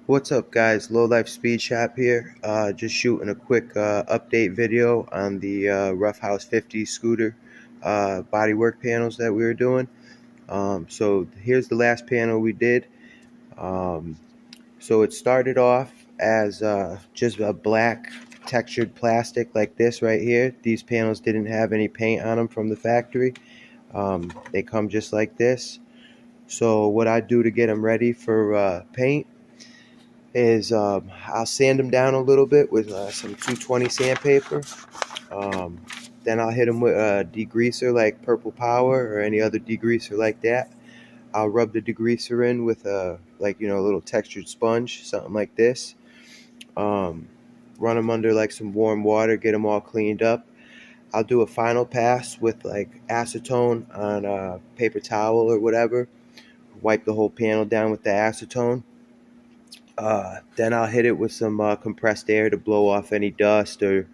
What's up, guys? Lowlife Speedshop here. Just shooting a quick update video on the Rough House 50 scooter bodywork panels that we were doing. So here's the last panel we did. Um, so it started off as just a black textured plastic like this right here. These panels didn't have any paint on them from the factory. They come just like this. So what I do to get them ready for paint is I'll sand them down a little bit with some 220 sandpaper. Um, then I'll hit them with a degreaser like Purple Power or any other degreaser like that. I'll rub the degreaser in with a a little textured sponge, something like this. Um, Run them under like some warm water, get them all cleaned up. I'll do a final pass with like acetone on a paper towel or whatever. Wipe the whole panel down with the acetone. Then I'll hit it with some compressed air to blow off any dust or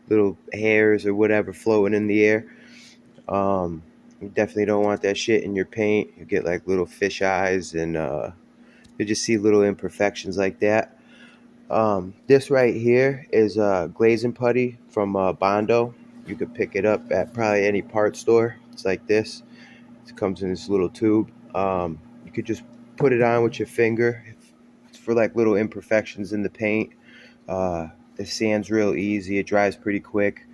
little hairs or whatever floating in the air. You definitely don't want that shit in your paint. You get like little fish eyes and you just see little imperfections like that. This right here is glazing putty from Bondo. You could pick it up at probably any part store. It's like this. It comes in this little tube. You could just put it on with your finger. It's for like little imperfections in the paint. It sands real easy. It dries pretty quick.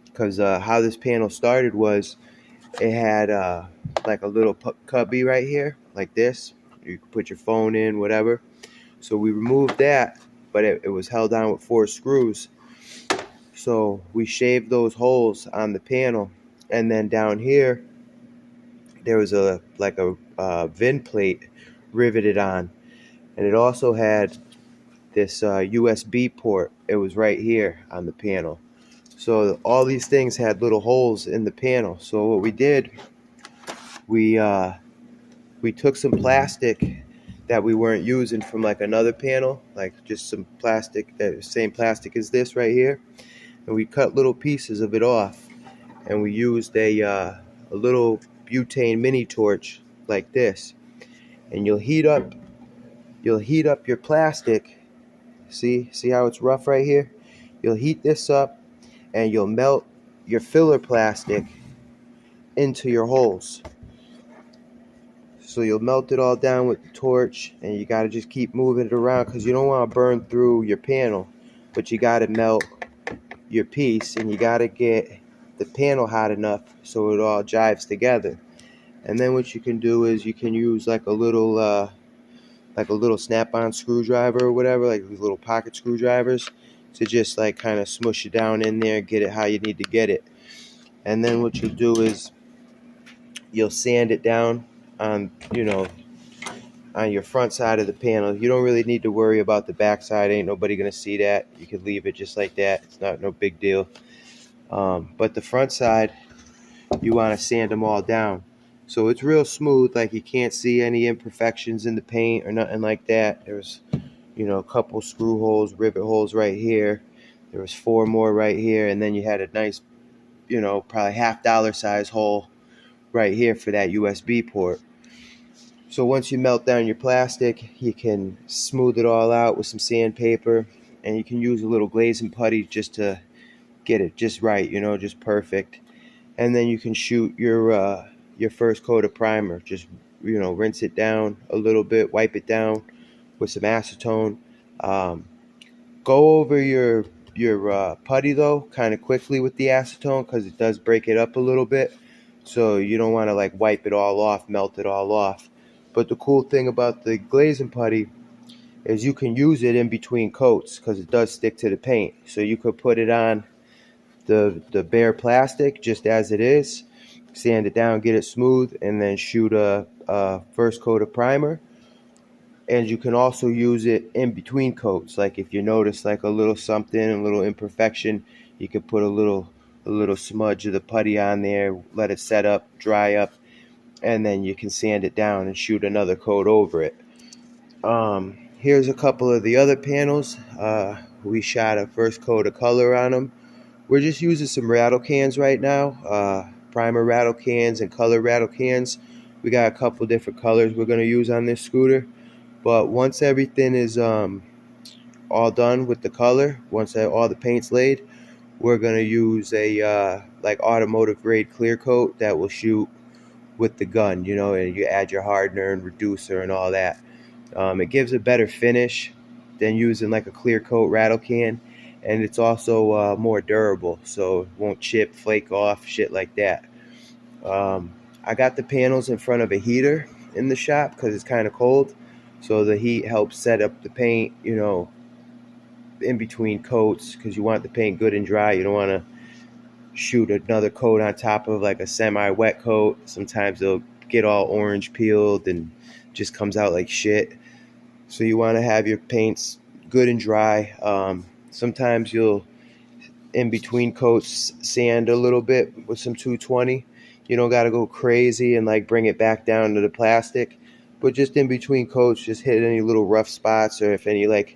Because how this panel started was it had like a little cubby right here, like this. You could put your phone in, whatever. So we removed that, but it was held on with 4 screws. So we shaved those holes on the panel, and then down here there was a VIN plate riveted on, and it also had this USB port. It was right here on the panel. So all these things had little holes in the panel. So what we did, we took some plastic that we weren't using from like another panel, like just some plastic, same plastic as this right here, and we cut little pieces of it off, and we used a little butane mini torch like this, and you'll heat up your plastic. See how it's rough right here? You'll heat this up and you'll melt your filler plastic into your holes. So you'll melt it all down with the torch, and you got to just keep moving it around because you don't want to burn through your panel, but you got to melt your piece, and you got to get the panel hot enough so it all jives together. And then what you can do is you can use like a little snap-on screwdriver or whatever, like these little pocket screwdrivers, to just like kind of smush it down in there, get it how you need to get it. And then what you'll do is you'll sand it down on on your front side of the panel. You don't really need to worry about the back side. Ain't nobody gonna see that. You could leave it just like that. It's no big deal. But the front side, you want to sand them all down so it's real smooth, like you can't see any imperfections in the paint or nothing like that. There's a couple screw holes, rivet holes right here. There was 4 more right here, and then you had a nice probably $half size hole right here for that USB port. So once you melt down your plastic, you can smooth it all out with some sandpaper, and you can use a little glazing putty just to get it just right, just perfect. And then you can shoot your first coat of primer. Just rinse it down a little bit, wipe it down with some acetone. Go over your putty though kind of quickly with the acetone because it does break it up a little bit. So you don't want to like wipe it all off, melt it all off. But the cool thing about the glazing putty is you can use it in between coats because it does stick to the paint. So you could put it on the bare plastic just as it is, sand it down, get it smooth, and then shoot a first coat of primer. And you can also use it in between coats. Like if you notice like a little something, a little imperfection, you can put a little smudge of the putty on there, let it set up, dry up, and then you can sand it down and shoot another coat over it. Here's a couple of the other panels. We shot a first coat of color on them. We're just using some rattle cans right now, primer rattle cans and color rattle cans. We got a couple different colors we're going to use on this scooter. But once everything is all done with the color, once all the paint's laid, we're gonna use a like automotive grade clear coat that will shoot with the gun, you know, and you add your hardener and reducer and all that. It gives a better finish than using like a clear coat rattle can, and it's also more durable, so it won't chip, flake off, shit like that. I got the panels in front of a heater in the shop because it's kind of cold, so the heat helps set up the paint, you know, in between coats, because you want the paint good and dry. You don't want to shoot another coat on top of like a semi-wet coat. Sometimes they'll get all orange peeled and just comes out like shit. So you want to have your paints good and dry. Sometimes you'll, in between coats, sand a little bit with some 220. You don't got to go crazy and like bring it back down to the plastic, but just in between coats, just hit any little rough spots, or if any like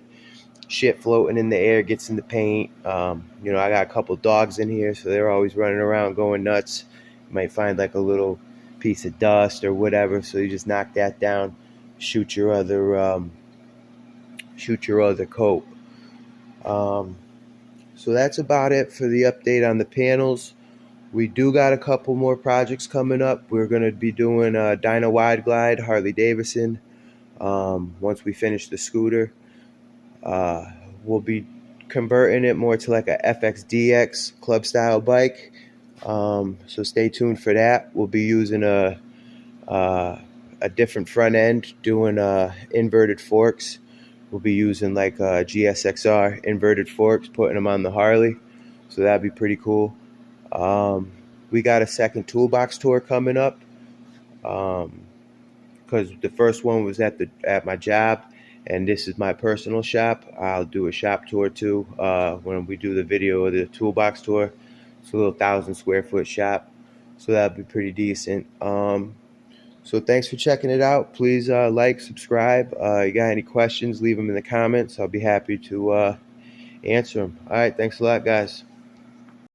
shit floating in the air gets in the paint. You know, I got a couple dogs in here, so they're always running around going nuts. You might find like a little piece of dust or whatever, so you just knock that down, shoot your other coat. So that's about it for the update on the panels. We do got a couple more projects coming up. We're going to be doing a Dyna Wide Glide Harley Davidson. Once we finish the scooter, we'll be converting it more to like a FXDX club style bike. So stay tuned for that. We'll be using a different front end, doing inverted forks. We'll be using like GSXR inverted forks, putting them on the Harley. So that'd be pretty cool. We got a second toolbox tour coming up, because the first one was at my job, and this is my personal shop. I'll do a shop tour too when we do the video of the toolbox tour. It's a little 1,000 square foot shop, so that'd be pretty decent. So thanks for checking it out. Please like, subscribe. You got any questions, leave them in the comments. I'll be happy to answer them. All right, thanks a lot, guys.